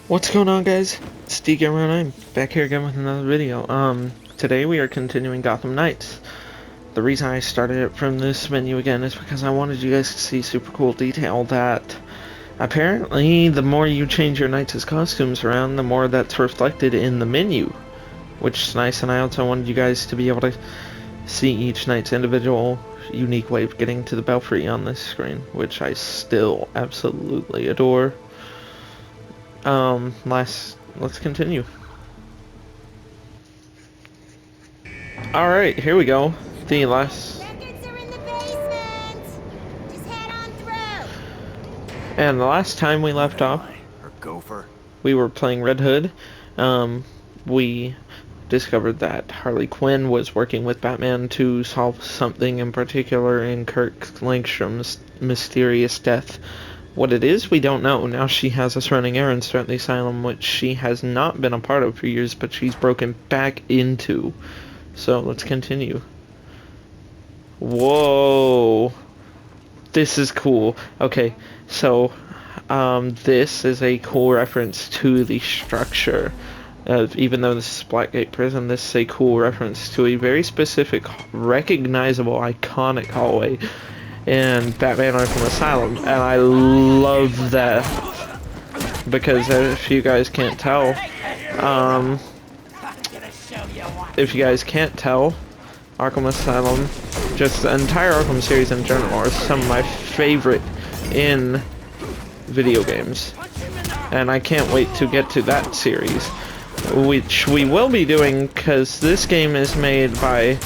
What's going on, guys? It's DGamer and I'm back here again with another video. Today we are continuing Gotham Knights. The reason I started it from this menu again is because I wanted you guys to see super cool detail that apparently the more you change your knights' costumes around, the more that's reflected in the menu, which is nice. And I also wanted you guys to be able to see each knight's individual unique way of getting to the belfry on this screen, which I still absolutely adore. Let's continue. Alright, here we go. The last... Records are in the basement! Just head on through! And the last time we left off, Or gopher. we were playing Red Hood. We discovered that Harley Quinn was working with Batman to solve something in particular in Kirk Langstrom's mysterious death. What it is, we don't know. Now she has us running errands throughout the asylum, which she has not been a part of for years, but she's broken back into. So let's continue. Whoa. This is cool. Okay, so this is a cool reference to the structure. Even though this is Blackgate Prison, this is a cool reference to a very specific, recognizable, iconic hallway in Batman Arkham Asylum, and I love that because Arkham Asylum, just the entire Arkham series in general, are some of my favorite in video games, and I can't wait to get to that series, which we will be doing because this game is made by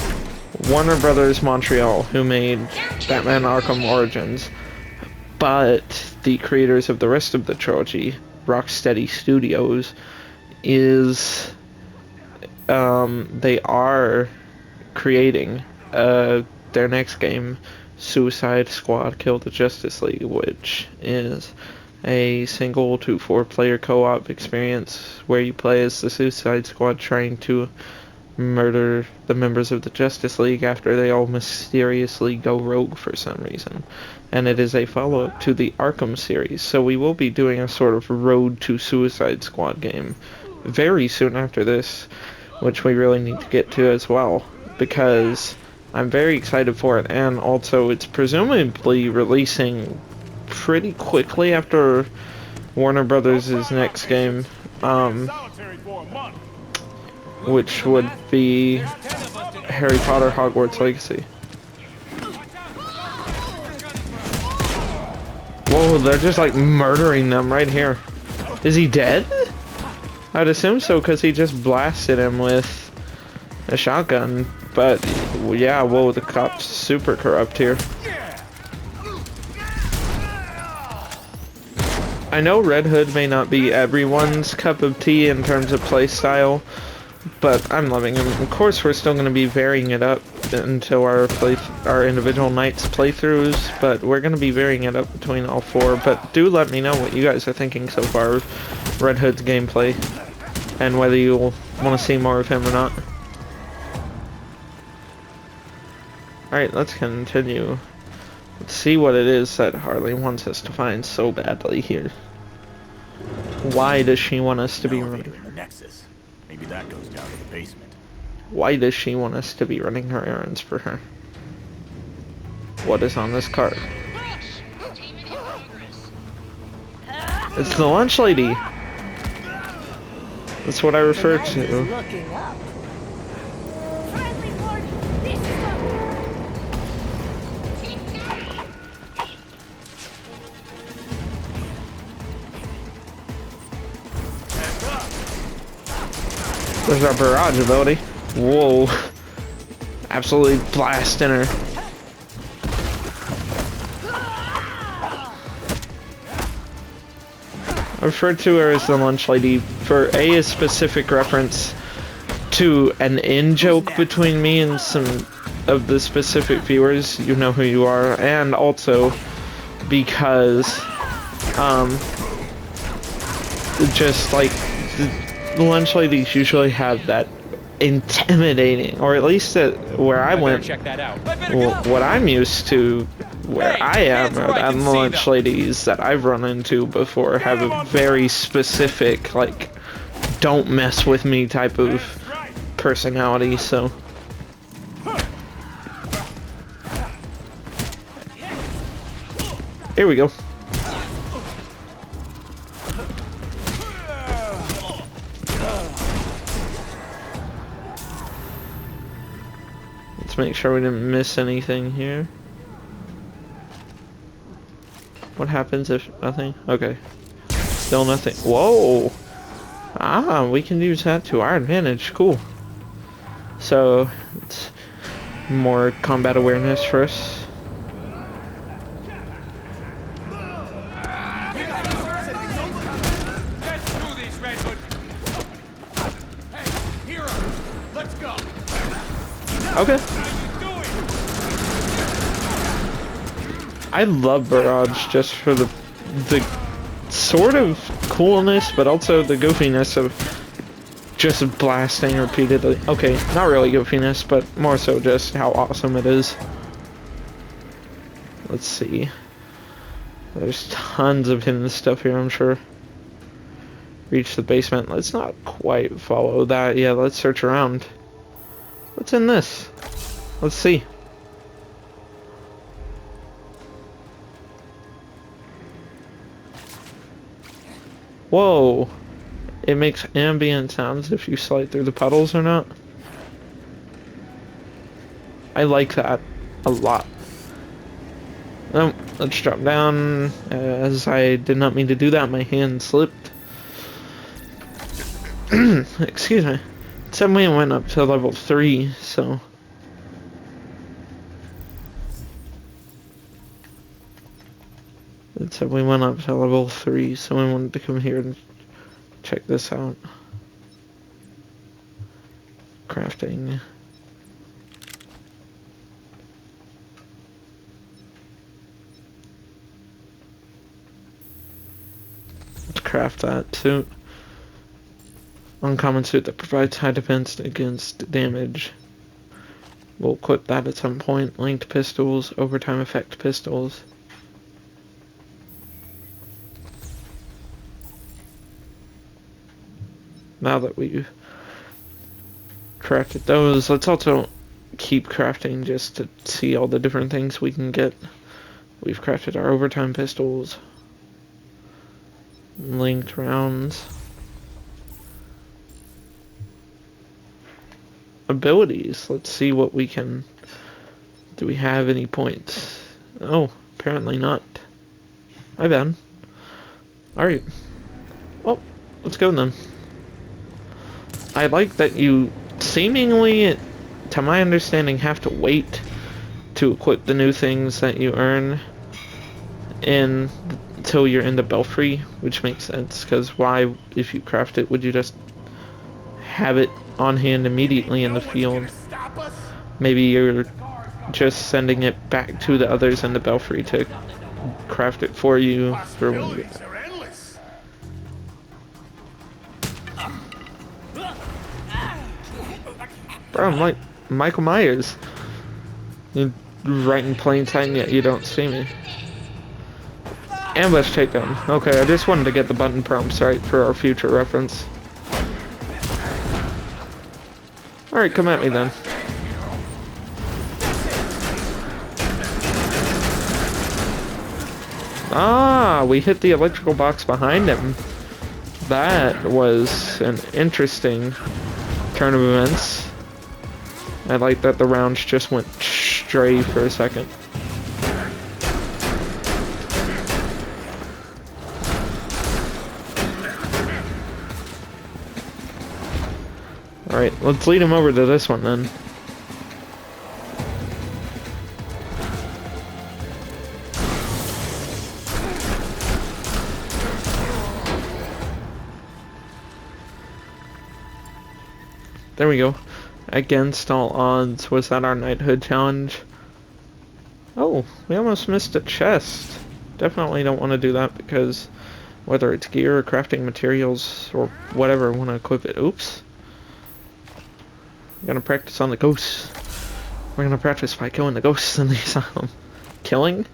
Warner Brothers Montreal, who made Batman Arkham Origins, but the creators of the rest of the trilogy, Rocksteady Studios, they are creating their next game, Suicide Squad Kill the Justice League, which is a single to 4-player co-op experience where you play as the Suicide Squad trying to murder the members of the Justice League after they all mysteriously go rogue for some reason. And it is a follow-up to the Arkham series, so we will be doing a sort of Road to Suicide Squad game very soon after this, which we really need to get to as well, because I'm very excited for it, and also it's presumably releasing pretty quickly after Warner Brothers' next game, which would be Harry Potter Hogwarts Legacy. Whoa, they're just like murdering them right here. Is he dead? I'd assume so, because he just blasted him with a shotgun. But yeah, whoa, the cop's super corrupt here. I know Red Hood may not be everyone's cup of tea in terms of play style, but I'm loving him. Of course, we're still going to be varying it up until our individual knights playthroughs, but we're going to be varying it up between all four. But do let me know what you guys are thinking so far of Red Hood's gameplay, and whether you'll want to see more of him or not. Alright, let's continue. Let's see what it is that Harley wants us to find so badly here. Why does she want us to be running? Nexus. Maybe that goes down to the basement. Why does she want us to be running her errands for her? What is on this card? It's the lunch lady. That's what I refer to. There's our barrage ability. Whoa. Absolutely blasting her. I refer to her as the lunch lady for a specific reference to an in-joke between me and some of the specific viewers. You know who you are. And also because, just like... the lunch ladies usually have that intimidating, or at least where I went, what I'm used to where Hey, I am, hands or where I that can see lunch them. ladies that I've run into before have a very specific, like, don't mess with me type of personality, so. Here we go. Let's make sure we didn't miss anything here. What happens if nothing? Okay. Still nothing. Whoa! Ah, we can use that to our advantage. Cool. So, it's more combat awareness for us. Let's do this, Redwood. Hey, hero, let's go. Okay. How you doing? I love Barrage just for the sort of coolness, but also the goofiness of just blasting repeatedly. Okay, not really goofiness, but more so just how awesome it is. Let's see. There's tons of hidden stuff here, I'm sure. Reach the basement. Let's not quite follow that. Yeah, let's search around. What's in this? Let's see. Whoa. It makes ambient sounds if you slide through the puddles or not. I like that a lot. Oh, let's drop down. As I did not mean to do that, my hand slipped. Excuse me. It said we went up to level 3, so... It said we went up to level 3, so we wanted to come here and check this out. Crafting. Let's craft that suit. Uncommon suit that provides high defense against damage. We'll equip that at some point. Linked pistols, overtime effect pistols. Now that we've crafted those, let's also keep crafting just to see all the different things we can get. We've crafted our overtime pistols, linked rounds, abilities. Let's see what we can. Do we have any points? Oh, apparently not. My bad. Alright. Well, let's go then. I like that you seemingly, to my understanding, have to wait to equip the new things that you earn until you're in the Belfry, which makes sense, because why, if you craft it, would you just have it on hand immediately in the field? Maybe you're just sending it back to the others in the Belfry to craft it for you for when you... Bro, I'm like Michael Myers. You're right in plain sight, and yet you don't see me. Ambush takedown. Okay, I just wanted to get the button prompts right for our future reference. Alright, come at me then. Ah, we hit the electrical box behind him. That was an interesting turn of events. I like that the rounds just went stray for a second. Alright, let's lead him over to this one then. There we go. Against all odds. Was that our knighthood challenge? Oh, we almost missed a chest. Definitely don't want to do that because whether it's gear or crafting materials or whatever, I want to equip it. Oops. We're gonna practice on the ghosts. We're gonna practice by killing the ghosts in the asylum. Killing?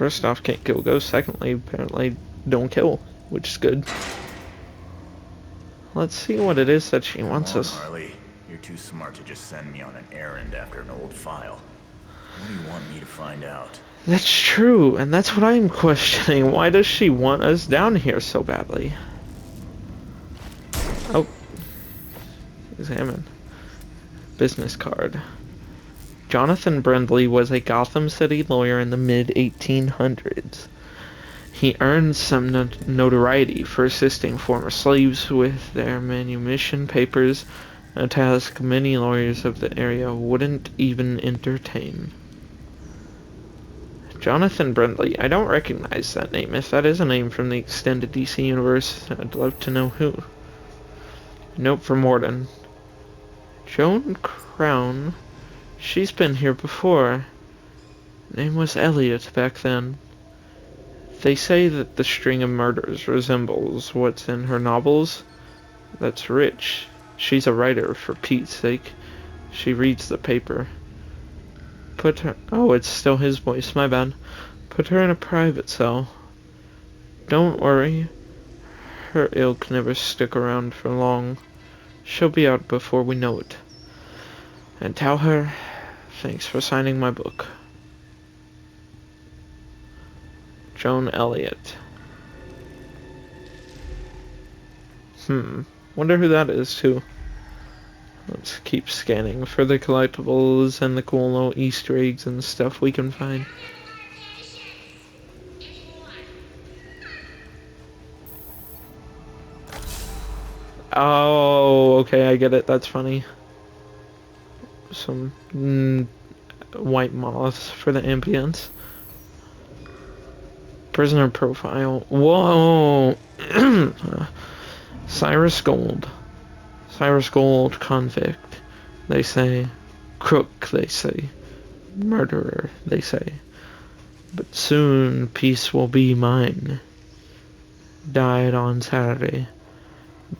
First off, can't kill ghosts. Secondly, apparently don't kill, which is good. Let's see what it is that she wants Come on, us. Harley. You're too smart to just send me on an errand after an old file. What do you want me to find out? That's true, and that's what I'm questioning. Why does she want us down here so badly? Oh. Examine. Business card. Jonathan Brindley was a Gotham City lawyer in the mid-1800s. He earned some notoriety for assisting former slaves with their manumission papers, a task many lawyers of the area wouldn't even entertain. Jonathan Brindley. I don't recognize that name. If that is a name from the extended DC universe, I'd love to know who. Note from Morden. Joan Crown. She's been here before. Name was Elliot back then. They say that the string of murders resembles what's in her novels. That's rich. She's a writer, for Pete's sake. She reads the paper. Put her... Oh, it's still his voice, my bad. Put her in a private cell. Don't worry. Her ilk never stick around for long. She'll be out before we know it. And tell her, thanks for signing my book. Joan Elliott. Wonder who that is, too. Let's keep scanning for the collectibles and the cool little Easter eggs and stuff we can find. Oh, okay, I get it. That's funny. Some white moths for the ambience. Prisoner profile. Whoa! Cyrus Gold. Cyrus Gold, convict, they say. Crook, they say. Murderer, they say. But soon peace will be mine. Died on Saturday.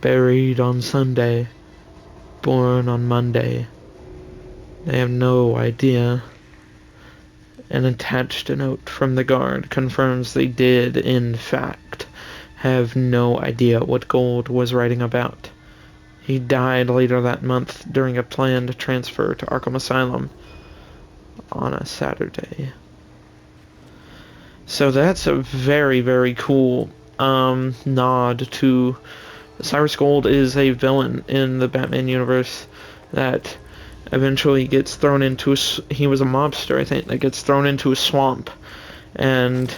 Buried on Sunday. Born on Monday. They have no idea. An attached note from the guard confirms they did, in fact, have no idea what Gold was writing about. He died later that month during a planned transfer to Arkham Asylum on a Saturday. So that's a very, very cool nod to... Cyrus Gold is a villain in the Batman universe that eventually gets thrown into he was a mobster, I think, that gets thrown into a swamp and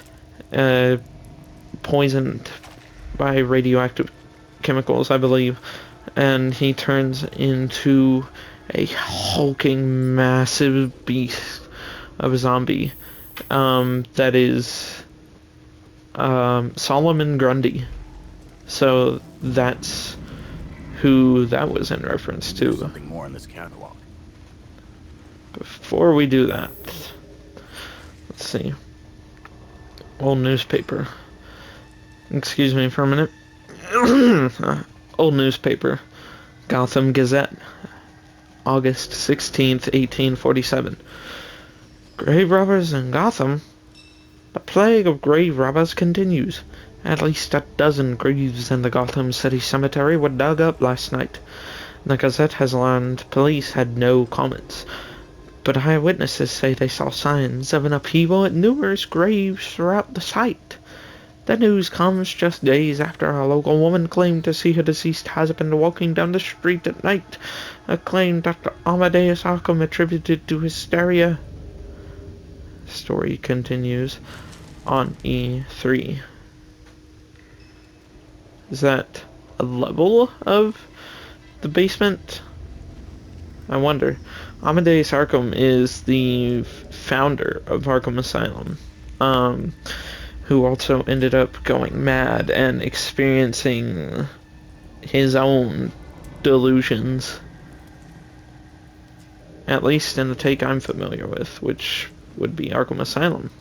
poisoned by radioactive chemicals, I believe, and he turns into a hulking, massive beast of a zombie that is Solomon Grundy. So that's who that was in reference to. Something more in this catalog. Before we do that, let's see. Old newspaper. Excuse me for a minute. Old newspaper. Gotham Gazette. August 16th, 1847. Grave robbers in Gotham? The plague of grave robbers continues. At least a dozen graves in the Gotham City Cemetery were dug up last night. The Gazette has learned police had no comments, but eyewitnesses say they saw signs of an upheaval at numerous graves throughout the site. The news comes just days after a local woman claimed to see her deceased husband walking down the street at night, a claim Dr. Amadeus Arkham attributed to hysteria. The story continues on E3. Is that a level of the basement? I wonder. Amadeus Arkham is the founder of Arkham Asylum, who also ended up going mad and experiencing his own delusions. At least in the take I'm familiar with, which would be Arkham Asylum.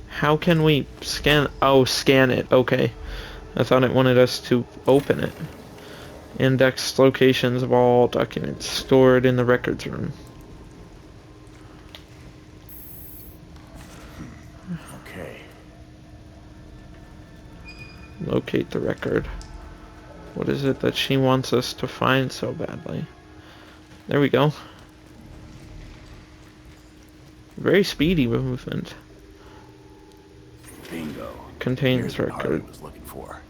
How can we scan? Oh, scan it. Okay. I thought it wanted us to open it. Index locations of all documents stored in the records room. okay. Locate the record. What is it that she wants us to find so badly? There we go. Very speedy movement. Bingo. Contains Here's what Harley record. was looking for.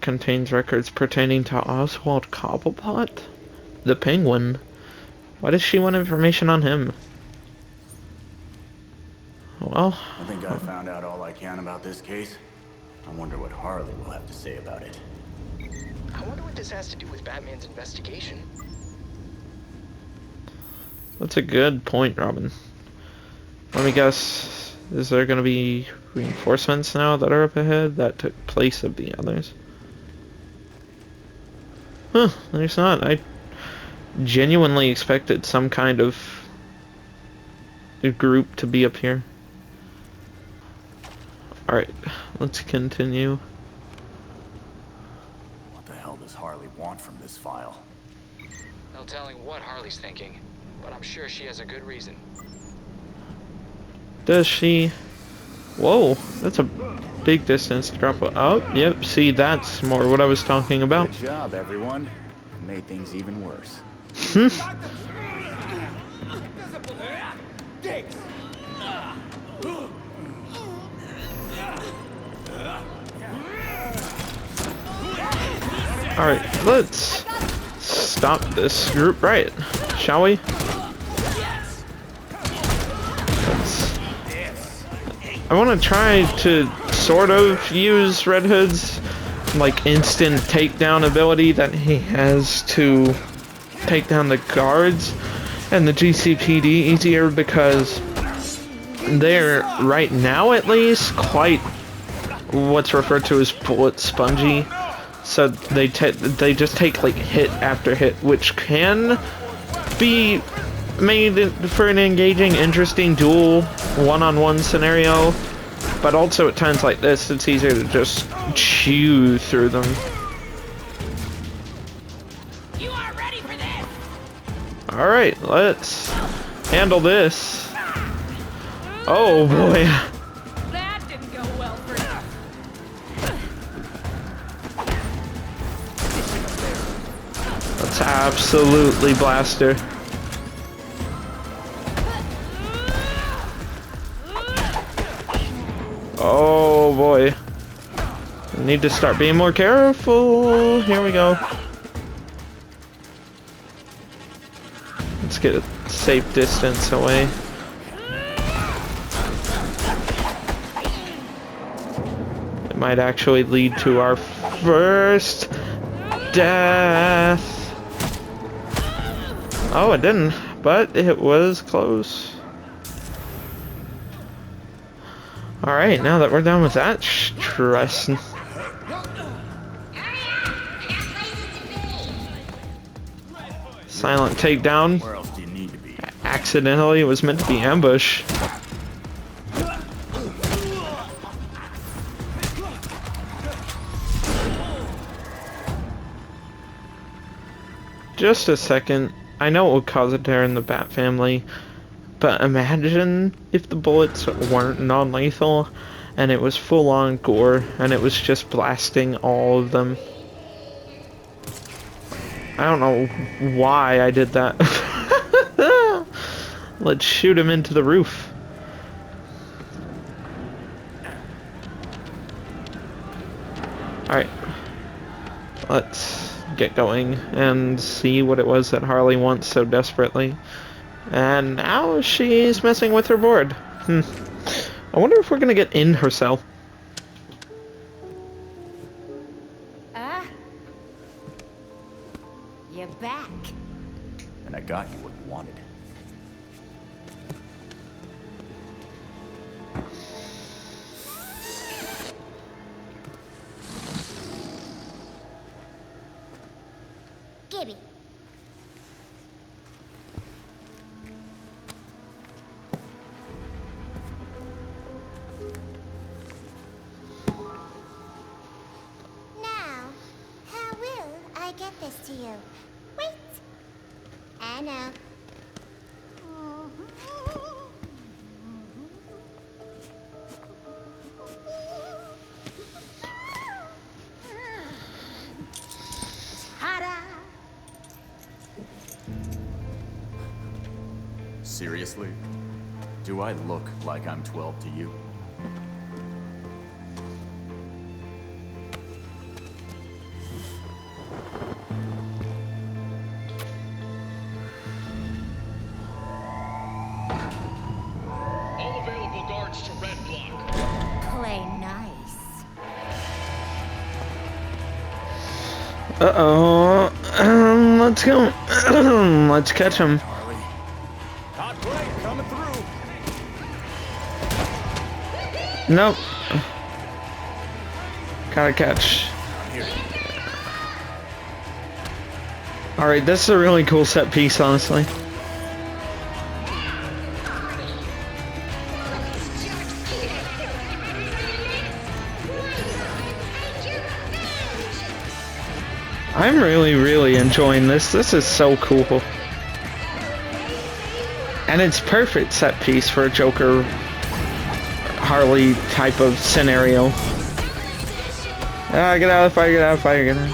Contains records pertaining to Oswald Cobblepot? The Penguin. Why does she want information on him? Well, I think I found out all I can about this case. I wonder what Harley will have to say about it. I wonder what this has to do with Batman's investigation. that's a good point, Robin. Let me guess. Is there going to be reinforcements now that are up ahead that took place of the others? Huh, there's not. I genuinely expected some kind of group to be up here. Alright, let's continue. What the hell does Harley want from this file? No telling what Harley's thinking, but I'm sure she has a good reason. Does she? Whoa, that's a big distance to drop. Oh, yep, see, that's more what I was talking about. Good job, everyone. Made things even worse. Alright, let's stop this group riot, shall we? I want to try to sort of use Red Hood's like instant takedown ability that he has to take down the guards and the GCPD easier, because they're, right now at least, quite what's referred to as bullet spongy. So they just take like hit after hit, which can be made for an engaging, interesting duel one-on-one scenario, but also at times like this, it's easier to just chew through them. You are ready for this! Alright, let's handle this. Oh boy. That didn't go well for you. Let's absolutely blast her. Oh boy. I need to start being more careful. Here we go. Let's get a safe distance away. It might actually lead to our first death. Oh, it didn't, but it was close. Alright, now that we're done with that stress. Silent takedown. Where else do you need to be? Accidentally, it was meant to be ambush. Just a second. I know it will cause a tear in the Bat family, but imagine if the bullets weren't non-lethal and it was full-on gore and it was just blasting all of them. I don't know why I did that. Let's shoot him into the roof. Alright. Let's get going and see what it was that Harley wants so desperately. And now she's messing with her board. I wonder if we're gonna get in her cell. You're back. And I got you what you wanted. Gibby. Now, how will I get this to you? Wait. I know. Seriously? Do I look like I'm 12 to you? All available guards to red block. Play nice. Uh-oh. Let's go. Let's catch him. Harley? Hot plate coming through. Nope. Gotta catch. I'm here. Alright, this is a really cool set piece, honestly. I'm really enjoying this. This is so cool. And it's perfect set piece for a Joker Harley type of scenario. Ah, get out of the fire, get out of the fire, get out.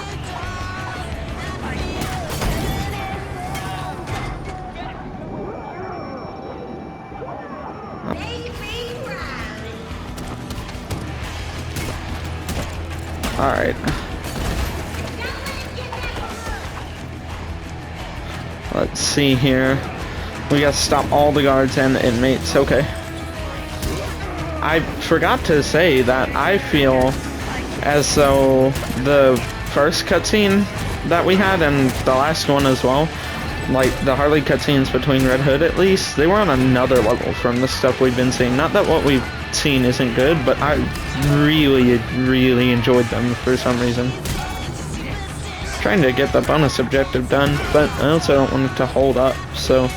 Alright. Let's see here. We gotta stop all the guards and inmates. Okay. I forgot to say that I feel as though the first cutscene that we had and the last one as well, like the Harley cutscenes between Red Hood at least, they were on another level from the stuff we've been seeing. Not that what we've seen isn't good, but I really enjoyed them for some reason. Trying to get the bonus objective done, but I also don't want it to hold up, so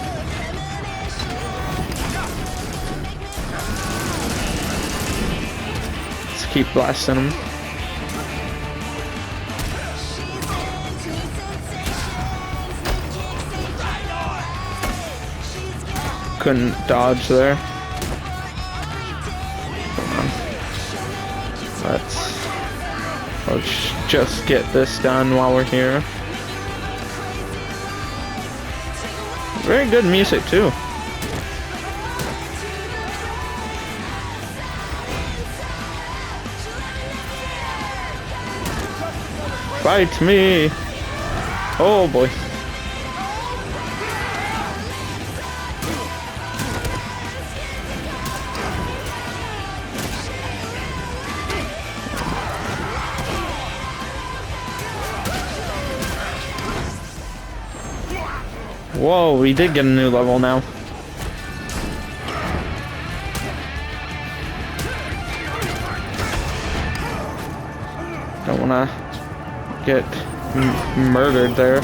let's keep blasting them. Couldn't dodge there. Come on. Let's just get this done while we're here. Very good music too. Fight me! Oh boy. Whoa, we did get a new level now. Don't wanna get murdered there.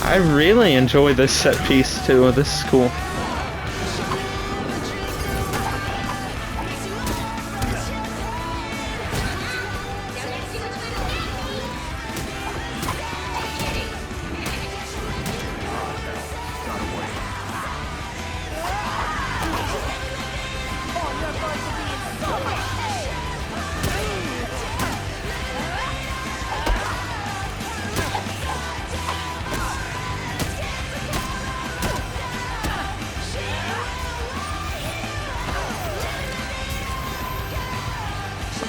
I really enjoy this set piece too. This is cool.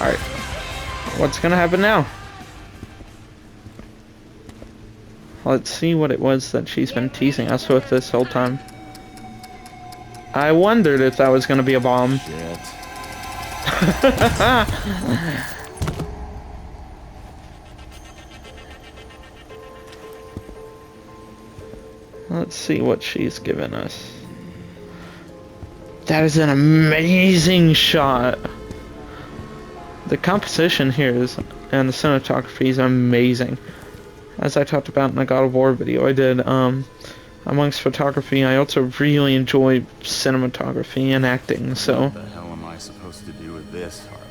Alright. What's gonna happen now? Let's see what it was that she's been teasing us with this whole time. I wondered if that was gonna be a bomb. Shit. Let's see what she's given us. That is an amazing shot. The composition here is, and the cinematography is amazing. As I talked about in the God of War video I did, amongst photography, I also really enjoy cinematography and acting, so... What the hell am I supposed to do with this, Harley?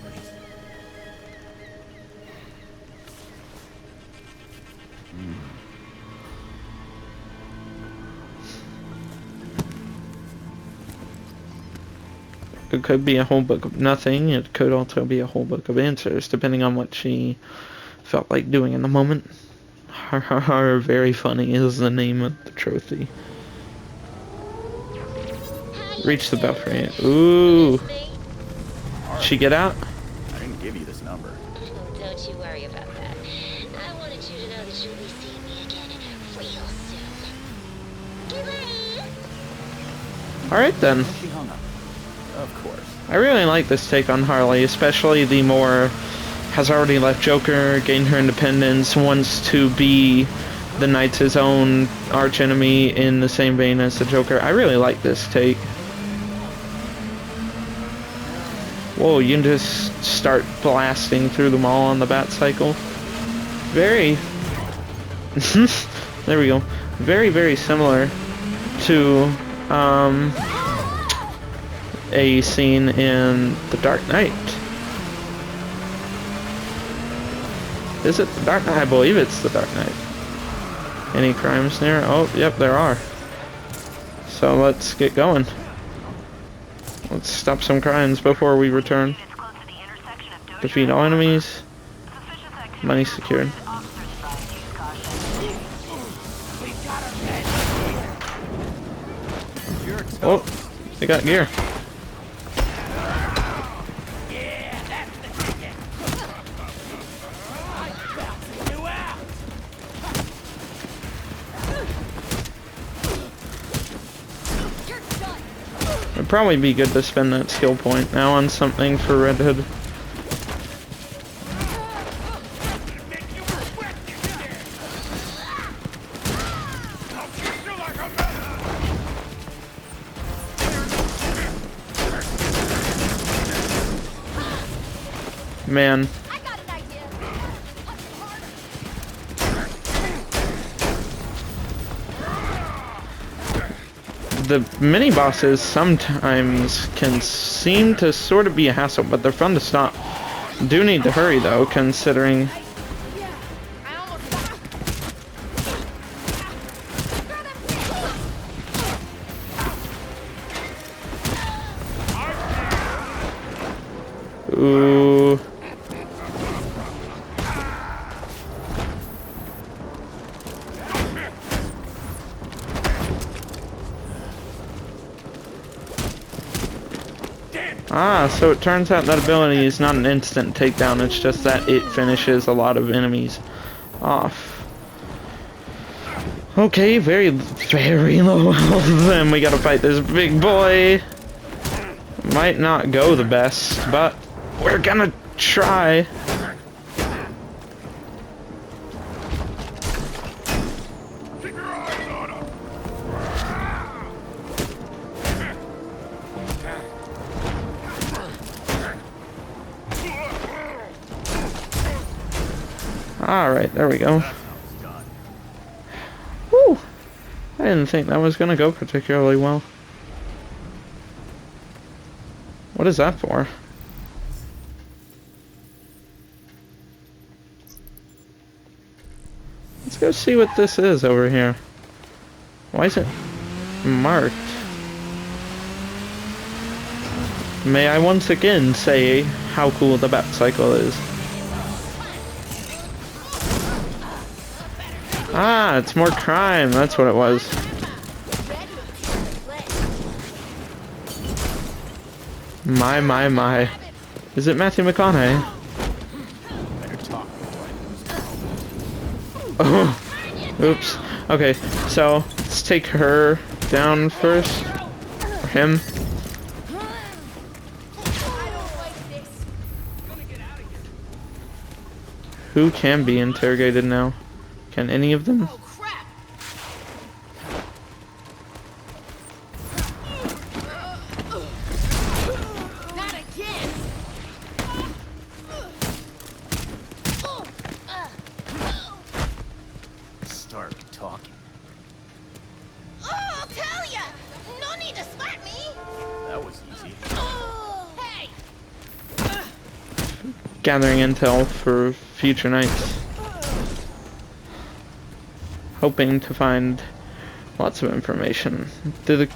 It could be a whole book of nothing, it could also be a whole book of answers, depending on what she felt like doing in the moment. Har har har, very funny is the name of the trophy. Reach the belfry. Ooh. She get out? I didn't give you this number. Oh, don't you worry about that. I wanted you to know that you'll be seeing me again real soon. Get ready! Alright then. She hung up. Of course. I really like this take on Harley, especially the more has already left Joker, gained her independence, wants to be the Knight's own archenemy in the same vein as the Joker. I really like this take. Whoa, you can just start blasting through the mall on the bat cycle. Very... there we go. Very, very similar to a scene in The Dark Knight. Is it The Dark Knight? I believe it's The Dark Knight. Any crimes there? Oh, yep, there are. So let's get going. Let's stop some crimes before we return. Defeat all enemies. Money secured. Oh, they got gear. It'd probably be good to spend that skill point now on something for Red Hood. Man. The mini bosses sometimes can seem to sort of be a hassle, but they're fun to stop. Do need to hurry though, considering ooh. Ah, so it turns out that ability is not an instant takedown, it's just that it finishes a lot of enemies off. Okay, very, very low health, then we gotta fight this big boy. Might not go the best, but we're gonna try. Alright, there we go. Woo! I didn't think that was gonna go particularly well. What is that for? Let's go see what this is over here. Why is it marked? May I once again say how cool the bat cycle is. Ah, it's more crime. That's what it was. My. Is it Matthew McConaughey? Oh, oops. Okay, so let's take her down first. Or him. Who can be interrogated now? Can any of them? Oh, crap! Not again! Start talking. Oh, I'll tell ya! No need to slap me! That was easy. Oh, hey! Gathering intel for future nights. Hoping to find lots of information. Do the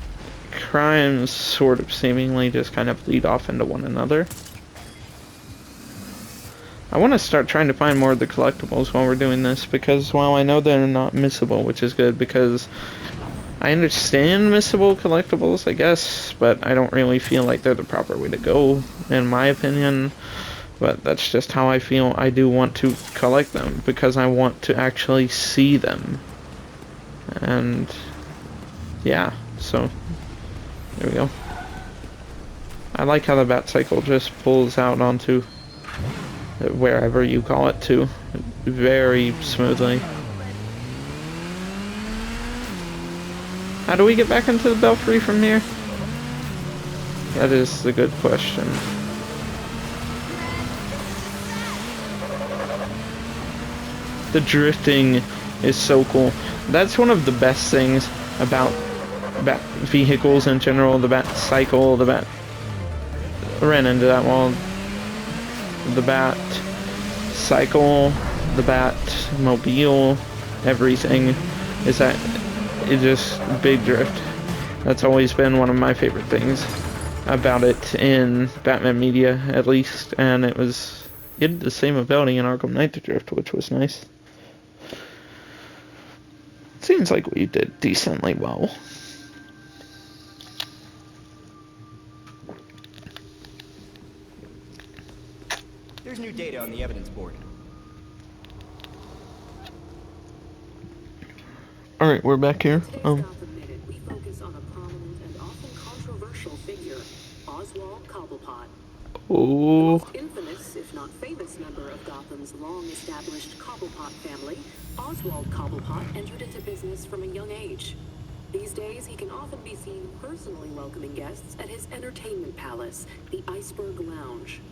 crimes sort of seemingly just kind of lead off into one another? I want to start trying to find more of the collectibles while we're doing this, because while I know they're not missable, which is good, because I understand missable collectibles, I guess, but I don't really feel like they're the proper way to go, in my opinion. But that's just how I feel. I do want to collect them, because I want to actually see them. And yeah, so there we go. I like how the bat cycle just pulls out onto wherever you call it to, very smoothly. How do we get back into the belfry from here? That is the good question. The drifting is so cool. That's one of the best things about bat vehicles in general. The bat cycle, the bat... I ran into that wall. The bat cycle, the bat mobile, everything is that it just big drift. That's always been one of my favorite things about it in Batman media, at least, and it had the same ability in Arkham Knight to drift, which was nice. Seems like we did decently well. There's new data on the evidence board. Alright, we're back here. Today's Gotham Minute, we focus on a prominent and often controversial figure, Oswald Cobblepot. The Oh, most infamous, if not famous, member of Gotham's long-established Cobblepot family, Oswald Cobblepot entered into business from a young age. These days, he can often be seen personally welcoming guests at his entertainment palace, the Iceberg Lounge.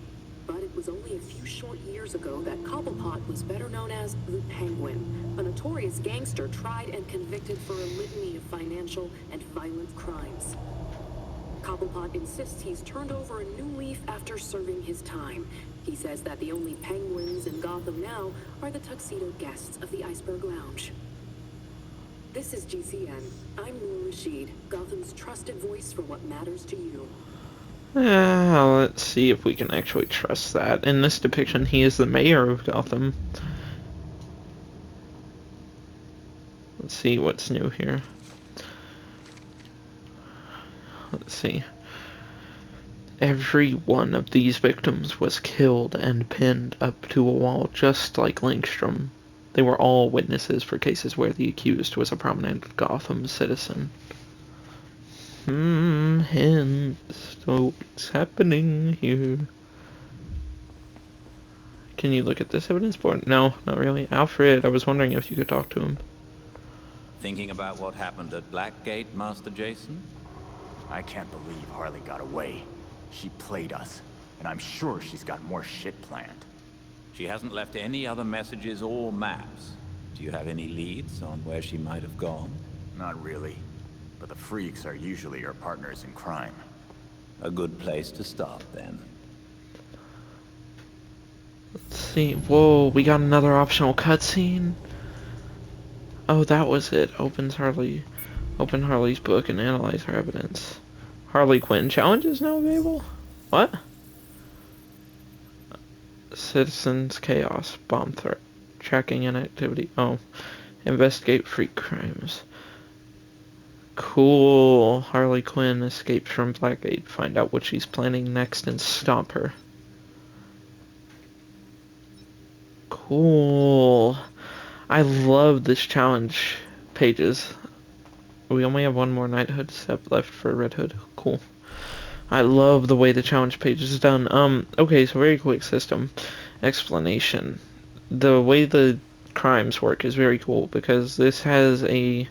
But it was only a few short years ago that Cobblepot was better known as the Penguin, a notorious gangster tried and convicted for a litany of financial and violent crimes. Cobblepot insists he's turned over a new leaf after serving his time. He says that the only penguins in Gotham now are the tuxedo guests of the Iceberg Lounge. This is GCN. I'm Noor Rashid, Gotham's trusted voice for what matters to you. let's see if we can actually trust that. In this depiction, he is the mayor of Gotham. Let's see what's new here. Let's see. Every one of these victims was killed and pinned up to a wall, just like Langstrom. They were all witnesses for cases where the accused was a prominent Gotham citizen. Hints to what's happening here. Can you look at this evidence board? No, not really. Alfred, I was wondering if you could talk to him. Thinking about what happened at Blackgate, Master Jason? I can't believe Harley got away. She played us, and I'm sure she's got more shit planned. She hasn't left any other messages or maps. Do you have any leads on where she might have gone? Not really. But the freaks are usually our partners in crime. A good place to start, then. Let's see. Whoa, we got another optional cutscene. Oh, that was it. Open Harley's book and analyze her evidence. Harley Quinn challenge is now available? What? Citizens chaos, bomb threat, tracking inactivity. Oh, investigate freak crimes. Cool. Harley Quinn escapes from Blackgate. Find out what she's planning next and stop her. Cool. I love this challenge pages. We only have one more knighthood step left for Red Hood. Cool. I love the way the challenge page is done. Okay, so very quick system explanation. The way the crimes work is very cool because this has a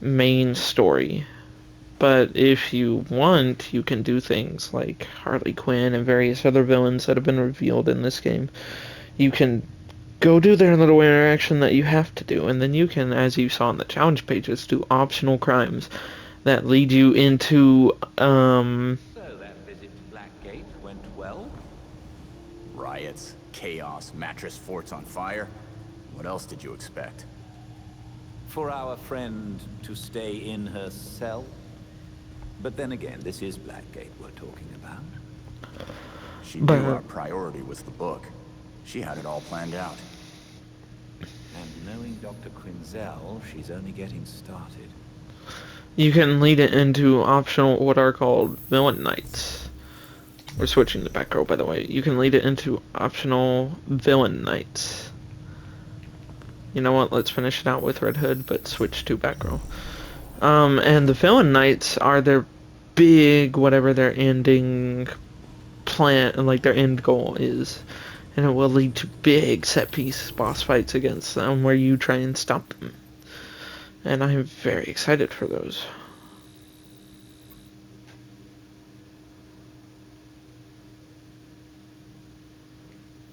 main story. But if you want, you can do things like Harley Quinn and various other villains that have been revealed in this game. You can go do their little interaction that you have to do, and then you can, as you saw in the challenge pages, do optional crimes that lead you into, So that visit to Blackgate went well? Riots, chaos, mattress forts on fire. What else did you expect? For our friend to stay in her cell? But then again, this is Blackgate we're talking about. She knew our priority was the book. She had it all planned out. And knowing Dr. Quinzel, she's only getting started. You can lead it into optional, what are called villain nights. We're switching to Batgirl, by the way. You can lead it into optional villain nights. You know what? Let's finish it out with Red Hood, but switch to Batgirl. And the villain nights are their big, whatever their ending plan, like their end goal is. And it will lead to big set piece boss fights against them where you try and stop them. And I'm very excited for those.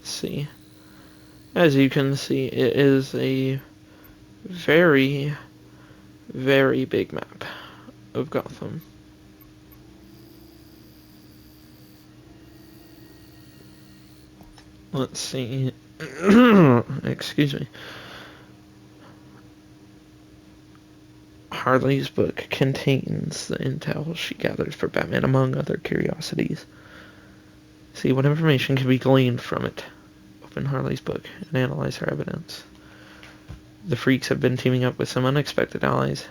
See. As you can see, it is a very, very big map of Gotham. Let's see. Excuse me. Harley's book contains the intel she gathers for Batman, among other curiosities. See what information can be gleaned from it. Open Harley's book and analyze her evidence. The freaks have been teaming up with some unexpected allies.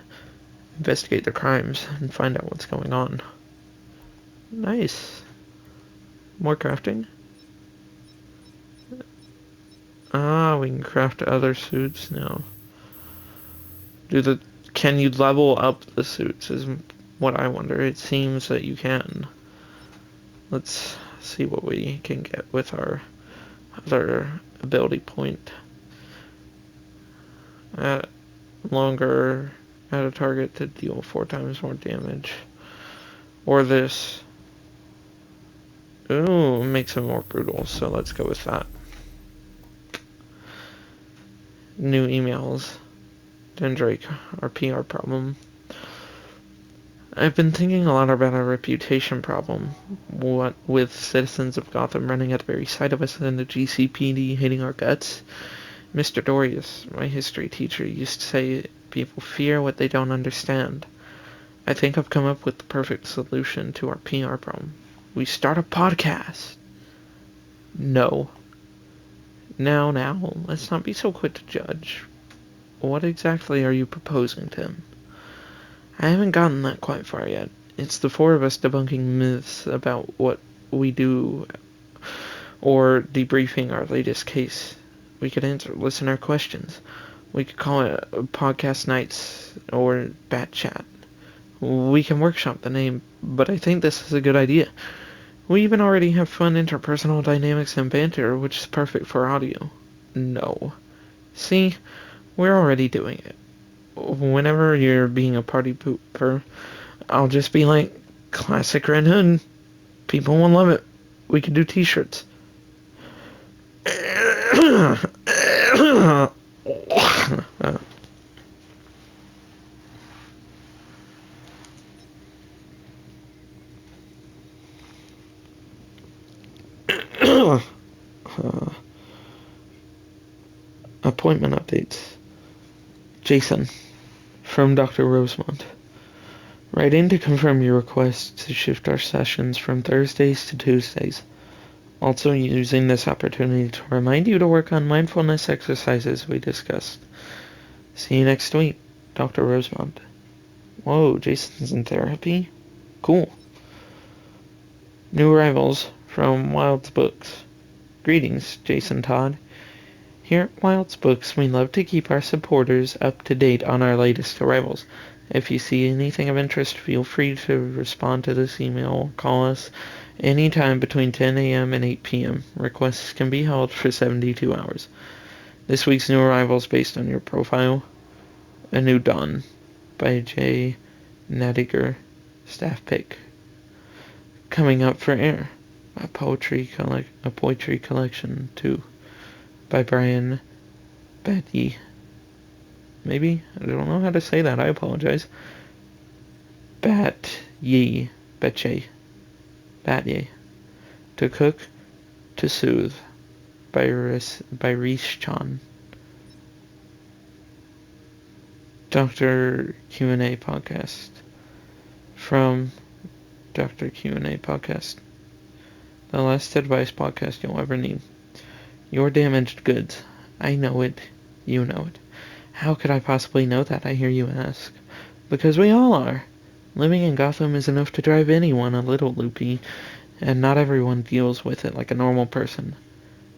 Investigate their crimes and find out what's going on. Nice. More crafting. Ah, we can craft other suits now. Can you level up the suits is what I wonder. It seems that you can. Let's see what we can get with our other ability point. Longer at a target to deal 4 times more damage. Or this. Ooh, makes it more brutal, so let's go with that. New emails. Drake, our PR problem. I've been thinking a lot about our reputation problem, what with citizens of Gotham running at the very sight of us and the GCPD hating our guts. Mr. Dorius, my history teacher, used to say people fear what they don't understand. I think I've come up with the perfect solution to our PR problem. We start a podcast. No. Now, let's not be so quick to judge. What exactly are you proposing, Tim? I haven't gotten that quite far yet. It's the 4 of us debunking myths about what we do, or debriefing our latest case. We could answer listener questions. We could call it Podcast Nights or Bat Chat. We can workshop the name, but I think this is a good idea. We even already have fun interpersonal dynamics and banter, which is perfect for audio. No. See? We're already doing it. Whenever you're being a party pooper, I'll just be like, classic Red Hood. People will love it. We could do t-shirts. Appointment updates. Jason, from Dr. Rosemont. Write in to confirm your request to shift our sessions from Thursdays to Tuesdays. Also using this opportunity to remind you to work on mindfulness exercises we discussed. See you next week, Dr. Rosemont. Whoa, Jason's in therapy? Cool. New arrivals from Wild's Books. Greetings, Jason Todd. Here at Wild's Books, we love to keep our supporters up to date on our latest arrivals. If you see anything of interest, feel free to respond to this email or call us anytime between 10 a.m. and 8 p.m. Requests can be held for 72 hours. This week's new arrivals based on your profile. A New Dawn by J. Nadiger, staff pick. Coming up for air, a poetry collection too, by Brian Batye. Maybe? I don't know how to say that, I apologize. Batye. To Cook, to Soothe, by Reese Chan. Dr. Q&A podcast. From Dr. Q&A podcast. The last advice podcast you'll ever need. You're damaged goods. I know it. You know it. How could I possibly know that, I hear you ask? Because we all are. Living in Gotham is enough to drive anyone a little loopy, and not everyone deals with it like a normal person.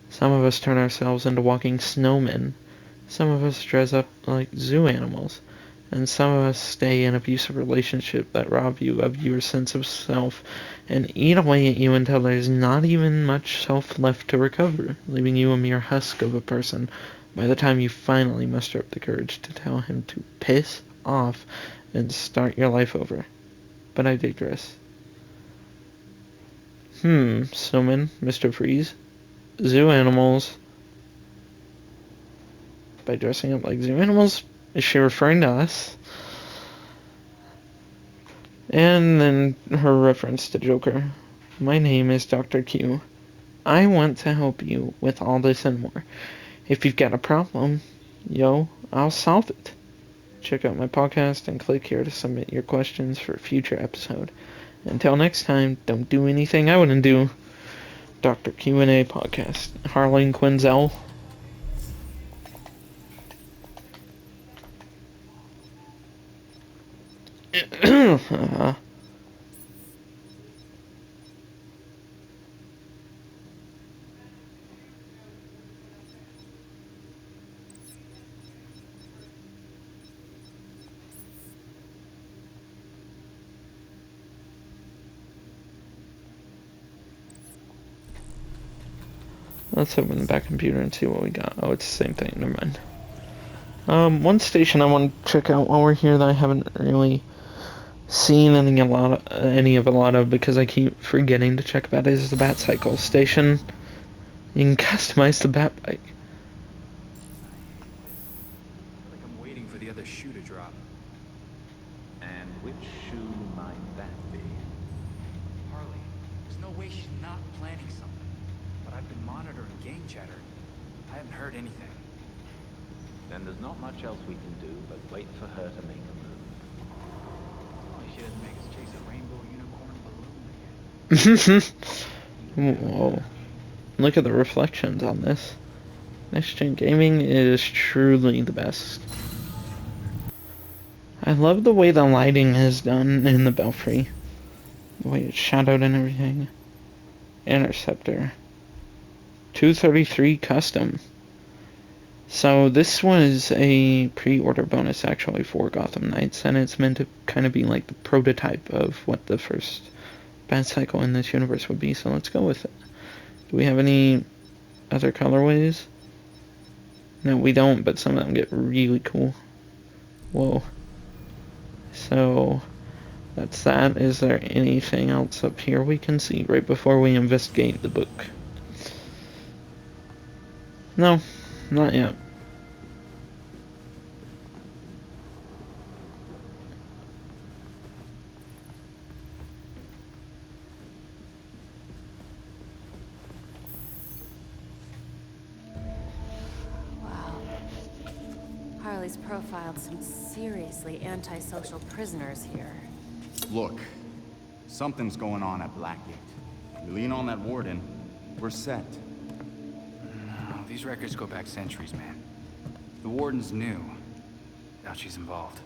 Some of us turn ourselves into walking snowmen. Some of us dress up like zoo animals. And some of us stay in abusive relationships that rob you of your sense of self and eat away at you until there's not even much self left to recover, leaving you a mere husk of a person by the time you finally muster up the courage to tell him to piss off and start your life over. But I digress. Snowman, Mr. Freeze. Zoo animals. By dressing up like zoo animals, is she referring to us? And then her reference to Joker. My name is Dr. Q. I want to help you with all this and more. If you've got a problem, I'll solve it. Check out my podcast and click here to submit your questions for a future episode. Until next time, don't do anything I wouldn't do. Dr. Q&A podcast. Harleen Quinzel. Let's open the back computer and see what we got. Oh, it's the same thing. Never mind. One station I want to check out while we're here that I haven't really seen any of a lot of because I keep forgetting to check that is the Bat Cycle station. You can customize the Bat Bike. Like I'm waiting for the other shoe to drop. And which shoe might that be? Harley, there's no way she's not planning something. But I've been monitoring gang chatter. I haven't heard anything. Then there's not much else we can do but wait for her to make a move. Only she doesn't make us chase a rainbow unicorn balloon again. Whoa. Look at the reflections on this. Next Gen Gaming is truly the best. I love the way the lighting is done in the Belfry. The way it's shadowed and everything. Interceptor. 233 custom. So this was a pre-order bonus actually for Gotham Knights, and it's meant to kind of be like the prototype of what the first Bat Cycle in this universe would be, so let's go with it. Do we have any other colorways? No, we don't, but some of them get really cool. Whoa. So, that's that. Is there anything else up here we can see right before we investigate the book? No, not yet. Harley's profiled some seriously antisocial prisoners here. Look, something's going on at Blackgate. We lean on that warden, we're set. No, these records go back centuries, man. The warden's new. Now she's involved.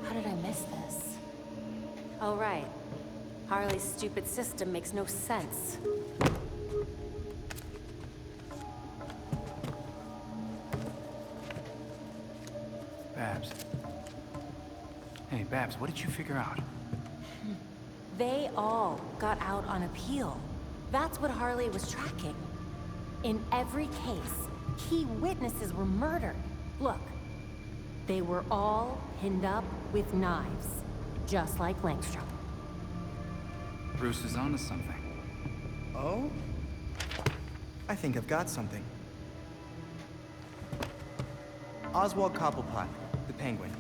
How did I miss this? Oh, right. Harley's stupid system makes no sense. Babs. Hey, Babs, what did you figure out? They all got out on appeal. That's what Harley was tracking. In every case, key witnesses were murdered. Look, they were all pinned up with knives, just like Langstrom. Bruce is onto something. Oh? I think I've got something. Oswald Cobblepot, the Penguin.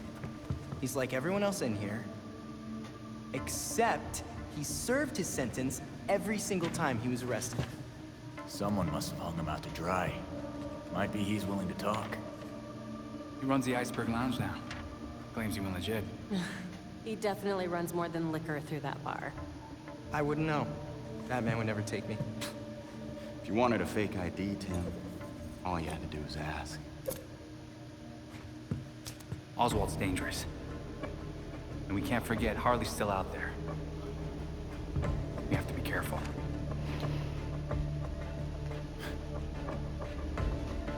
He's like everyone else in here, except he served his sentence every single time he was arrested. Someone must have hung him out to dry. Might be he's willing to talk. He runs the Iceberg Lounge now. Claims he went legit. He definitely runs more than liquor through that bar. I wouldn't know. That man would never take me. If you wanted a fake ID, Tim, all you had to do was ask. Oswald's dangerous. And we can't forget Harley's still out there. We have to be careful.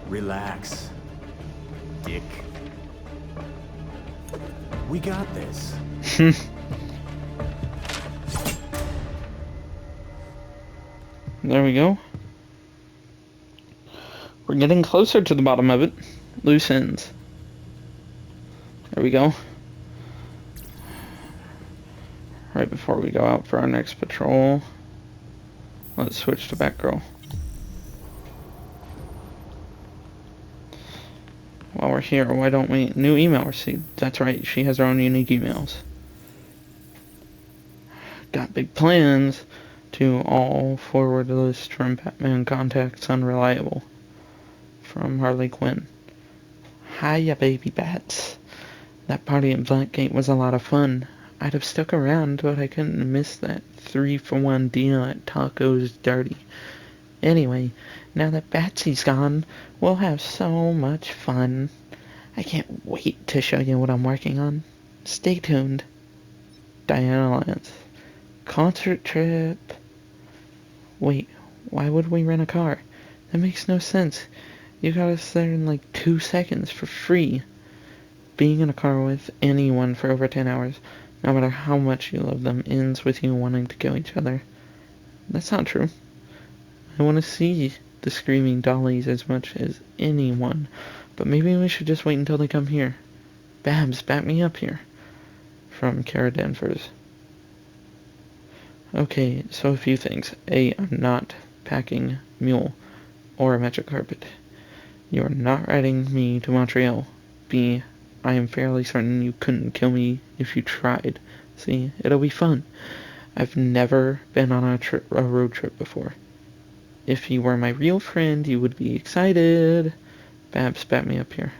Relax, dick. We got this. There we go. We're getting closer to the bottom of it. Loose ends. There we go. Right before we go out for our next patrol, let's switch to Batgirl. While we're here, why don't we... New email received. That's right, she has her own unique emails. Got big plans. To all forward list from Batman contacts unreliable. From Harley Quinn. Hiya, baby bats. That party at Blackgate was a lot of fun. I'd have stuck around, but I couldn't miss that 3-for-1 deal at Tacos Dirty. Anyway, now that Batsy's gone, we'll have so much fun. I can't wait to show you what I'm working on. Stay tuned. Diana Lance. Concert trip. Wait, why would we rent a car? That makes no sense. You got us there in like 2 seconds for free. Being in a car with anyone for over 10 hours, no matter how much you love them, ends with you wanting to kill each other. That's not true. I want to see the screaming dollies as much as anyone, but maybe we should just wait until they come here. Babs, back me up here. From Kara Danvers. Okay, so a few things. A, I'm not packing mule or a magic carpet. You are not riding me to Montreal. B, I am fairly certain you couldn't kill me if you tried. See, it'll be fun. I've never been on a road trip before. If you were my real friend, you would be excited. Babs, bat me up here.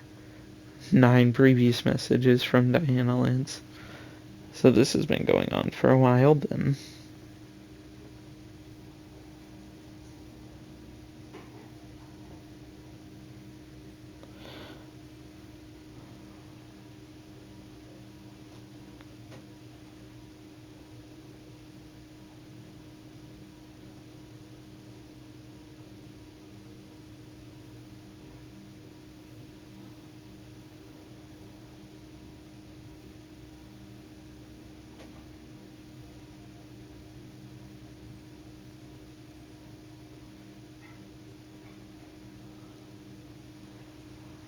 9 previous messages from Diana Lance. So this has been going on for a while then.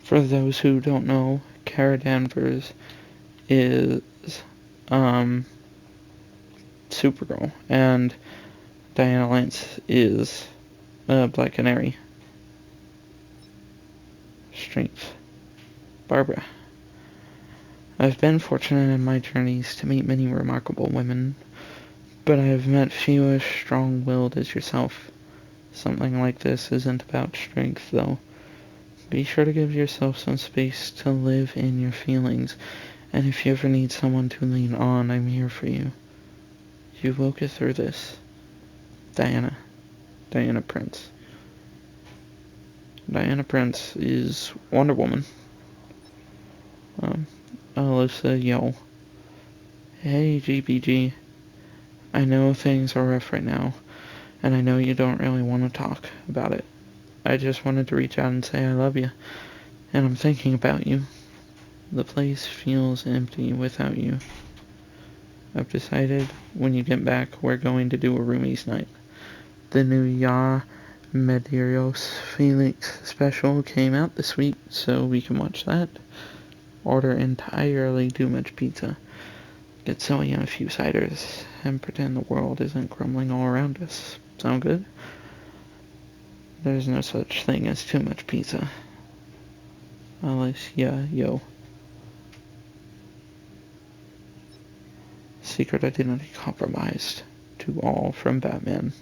For those who don't know, Kara Danvers is Supergirl, and Diana Lance is Black Canary. Strength. Barbara. I've been fortunate in my journeys to meet many remarkable women, but I have met few as strong-willed as yourself. Something like this isn't about strength, though. Be sure to give yourself some space to live in your feelings, and if you ever need someone to lean on, I'm here for you. You will get through this. Diana. Diana Prince. Diana Prince is Wonder Woman. Alyssa Yo. Hey, GBG. I know things are rough right now, and I know you don't really want to talk about it. I just wanted to reach out and say I love you, and I'm thinking about you. The place feels empty without you. I've decided when you get back, we're going to do a roomies night. The new Ya Medeiros Felix special came out this week, so we can watch that. Order entirely too much pizza. Get Zoe on a few ciders, and pretend the world isn't crumbling all around us. Sound good? There's no such thing as too much pizza. Alicia Yo. Secret identity compromised. To all from Batman.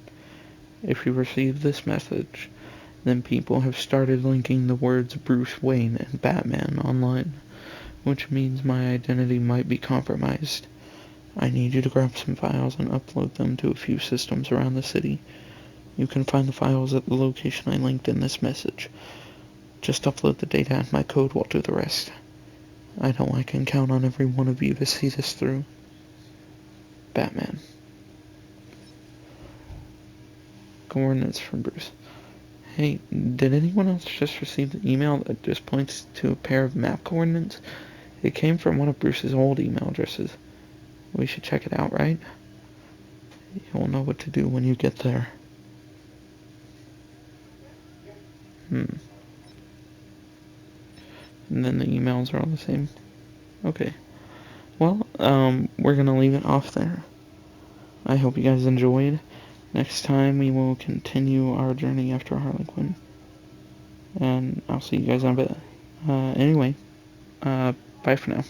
If you receive this message, then people have started linking the words Bruce Wayne and Batman online, which means my identity might be compromised. I need you to grab some files and upload them to a few systems around the city. You can find the files at the location I linked in this message. Just upload the data and my code will do the rest. I know I can count on every one of you to see this through. Batman. Coordinates from Bruce. Hey, did anyone else just receive the email that just points to a pair of map coordinates? It came from one of Bruce's old email addresses. We should check it out, right? You'll know what to do when you get there. And then the emails are all the same. Okay. Well, we're gonna leave it off there. I hope you guys enjoyed. Next time we will continue our journey after Harley Quinn. And I'll see you guys in a bit. Anyway, bye for now.